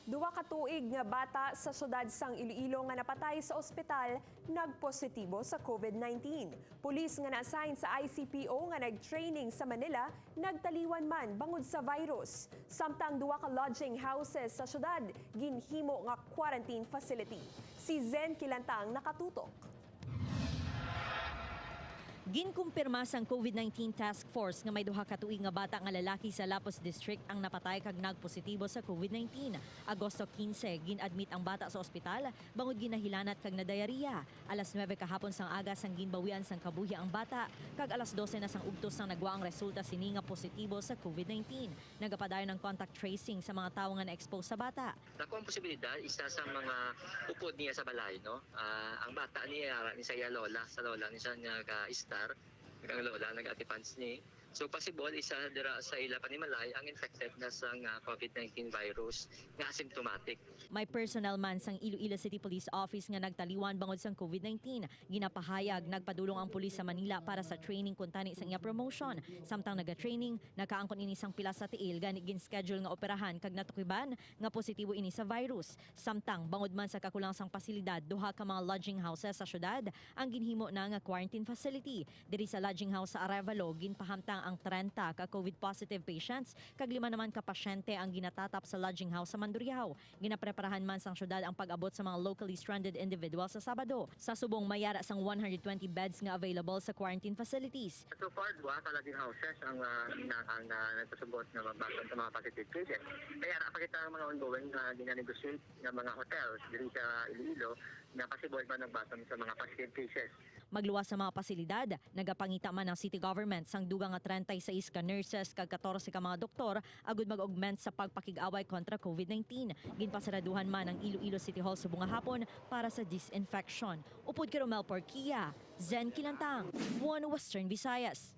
Duwa ka tuig nga bata sa syudad sang Iloilo nga napatay sa ospital nagpositibo sa COVID-19. Pulis nga na-assign sa ICPO nga nag-training sa Manila nagtaliwan man bangod sa virus. Samtang duwa ka lodging houses sa syudad ginhimo nga quarantine facility. Si Zen Kilantang nakatutok. Ginkumpirma sang COVID-19 Task Force nga may duha ka tuig nga bata nga lalaki sa Lapus District ang napatay kag nagpositibo sa COVID-19. Agosto 15, gin-admit ang bata sa ospital bangod ginahilanat kag na-diarrhea. Alas 9 kahapon sang aga sang ginbawian sang kabuhi ang bata kag alas 12 na sang ugtos sang nagwa ang resulta sini nga positibo sa COVID-19. Nagapadayon ng contact tracing sa mga tawo nga na-expose sa bata. Dako ang posibilidad isa sa mga upod niya sa balay, no? Ang bata niya ni sa lola, ni siya nag-star, ang lola nag-atipans ni. So possible isa dira sa ila panimalay ang infected na sang COVID-19 virus nga asymptomatic. May personnel man sang Iloilo City Police Office nga nagtaliwan bangod sang COVID-19. Ginapahayag nagpadulong ang pulis sa Manila para sa training kuntani sang iya promotion. Samtang naga-training, nakaangkon ini sang pila sa tiil gani gin-schedule nga operahan kag natukiban nga positibo ini sa virus. Samtang bangod man sa kakulang sang pasilidad, duha ka mga lodging houses sa syudad ang ginhimo na nga quarantine facility. Diri sa lodging house sa Arevalo, ginpahamtang ang 30 ka COVID positive patients kag 5 naman ka pasyente ang ginatatap sa lodging house sa Mandurriao. Ginapreparahan man sang syudad ang pag-abot sa mga locally stranded individuals sa Sabado. Sa subong mayara sang 120 beds nga available sa quarantine facilities. So far, duha ka lodging houses ang nagpasubot na mabaton sa mga positive cases. Kaya napakita ang mga ongoing na gina-negotiate ng mga hotels diri sa Iloilo na possible ba nagbaton sa mga positive cases. Magluwas sa mga pasilidad, nagapangita man ang city government sang dugang nga 36 ka nurses kag 14 ka mga doktor agud mag-augment sa pagpakig-away kontra COVID-19. Ginpasaraduhan man ang Iloilo City Hall subong nga hapon para sa disinfection. Upod kay Romel Porquia, Zen Kilantang, One Western Visayas.